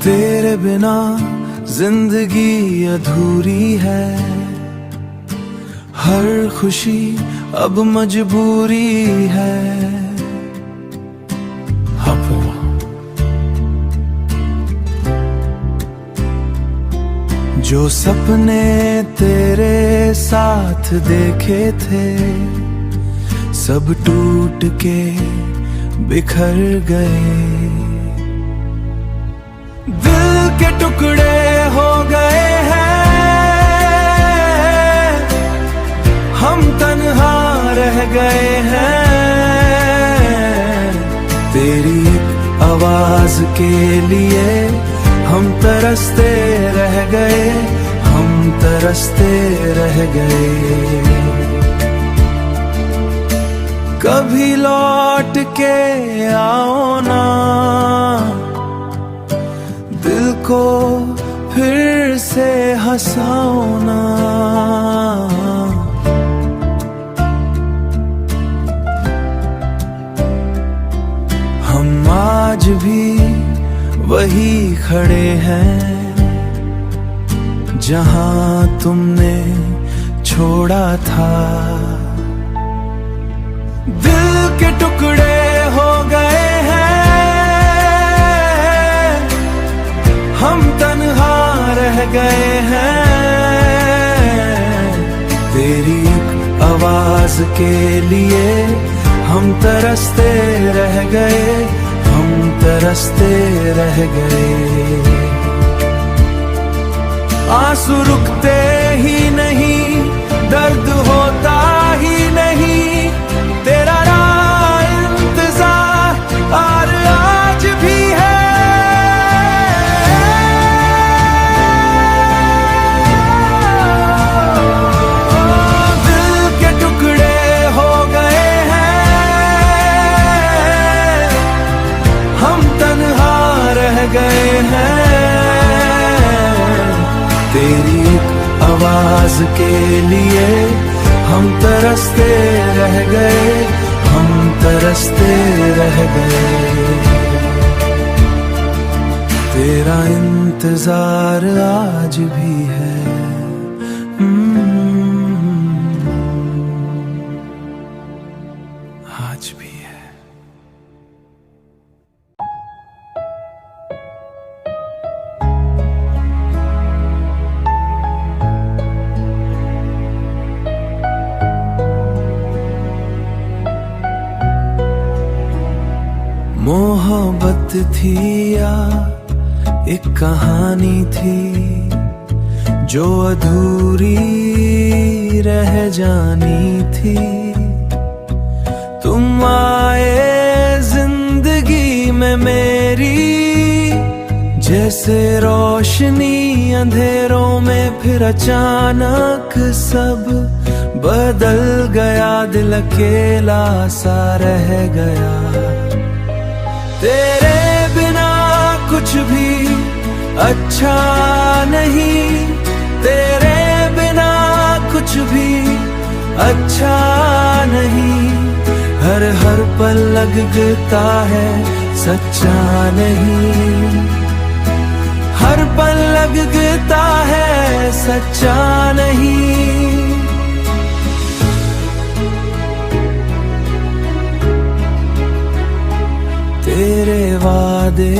तेरे बिना जिंदगी अधूरी है, हर खुशी अब मजबूरी है। जो सपने तेरे साथ देखे थे, सब टूट के बिखर गए। दिल के टुकड़े हो गए हैं, हम तन्हा रह गए हैं। तेरी एक आवाज के लिए हम तरसते रह गए, हम तरसते रह गए। कभी लौट के आओ ना, दिल को फिर से हंसाओ ना। हम आज भी वही खड़े हैं, जहां तुमने छोड़ा था। दिल के टुकड़े हो गए हैं, हम तन्हा रह गए हैं। तेरी एक आवाज के लिए हम तरसते रह गए, हम तरसते रह गए। आंसू रुकते ही नहीं, दर्द होता ही नहीं। तेरा इंतजार और आज भी है। दिल के टुकड़े हो गए हैं, हम तन्हा रह गए हैं। तेरी एक आवाज के लिए हम तरसते रह गए, हम तरसते रह गए। तेरा इंतजार आज भी है। आज भी है। मोहब्बत थी या एक कहानी थी, जो अधूरी रह जानी थी। तुम आए जिंदगी में मेरी, जैसे रोशनी अंधेरों में। फिर अचानक सब बदल गया, दिल अकेला सा रह गया। तेरे बिना कुछ भी अच्छा नहीं, तेरे बिना कुछ भी अच्छा नहीं। हर हर पल लगता है सच्चा नहीं, हर पल लगता है सच्चा नहीं। तेरे वादे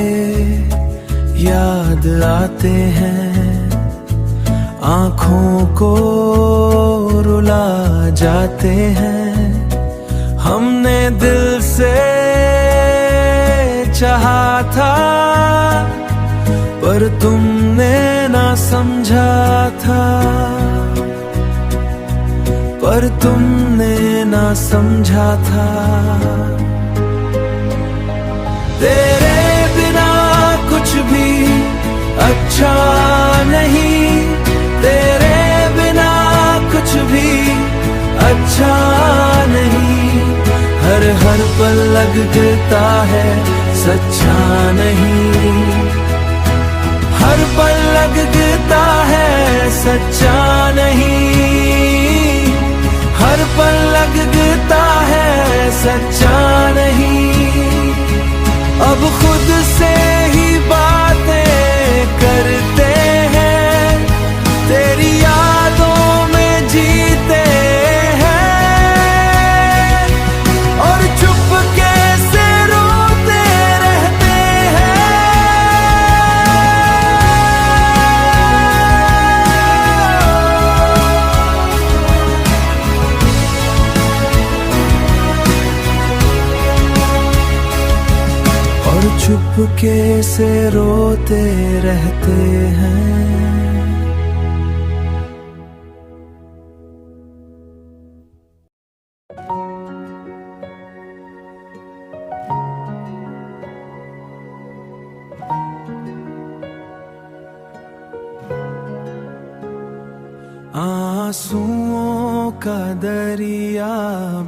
याद आते हैं, आँखों को रुला जाते हैं। हमने दिल से चाहा था, पर तुमने ना समझा था, पर तुमने ना समझा था। तेरे बिना कुछ भी अच्छा नहीं, तेरे बिना कुछ भी अच्छा नहीं। हर हर पल लगता है सच्चा नहीं, हर पल लगता है सच्चा नहीं। हर पल लगता है सच्चा नहीं। अब खुद से ही बातें चुपके से रोते रहते हैं। आंसुओं का दरिया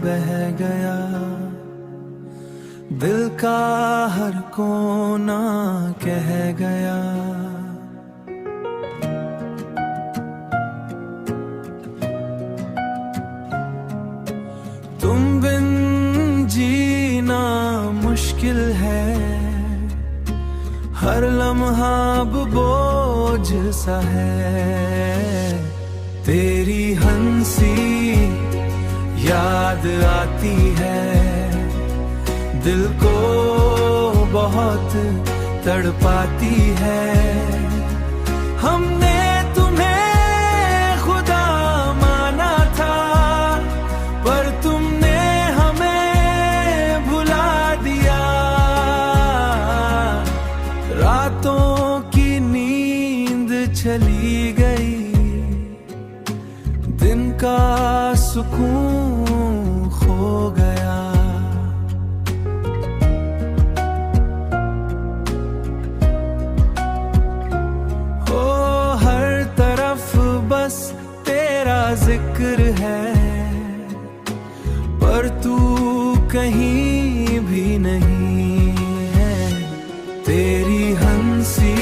बह गया, दिल का हर कोना कह गया। तुम बिन जीना मुश्किल है, हर लम्हा अब बोझ सा है। तेरी हंसी याद आती है, दिल को बहुत तड़पाती है। हमने तुम्हें खुदा माना था, पर तुमने हमें भुला दिया। रातों की नींद चली गई, दिन का सुकून खो गया। ओ हर तरफ बस तेरा जिक्र है, पर तू कहीं भी नहीं है। तेरी हंसी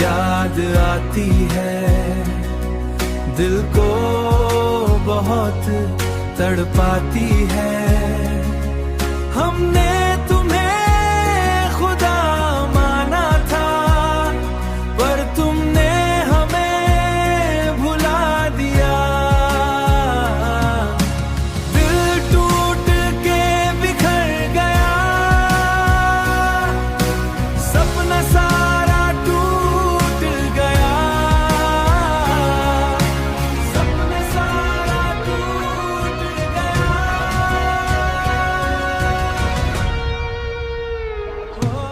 याद आती है, दिल को बहुत तड़पाती है। हमने तुम्हें खुदा माना था, पर तुमने हमें भुला दिया। दिल टूट के बिखर गया, सपना सारा टूट गया।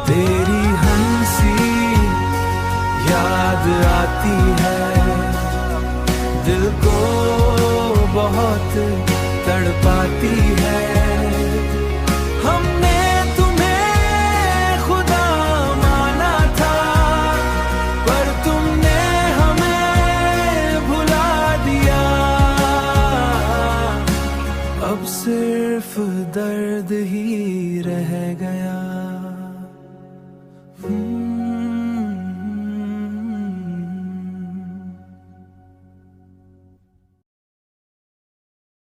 तेरी हंसी याद आती है, दिल को बहुत तड़पाती है। हमने तुम्हें खुदा माना था, पर तुमने हमें भुला दिया। अब सिर्फ दर्द ही रह गया।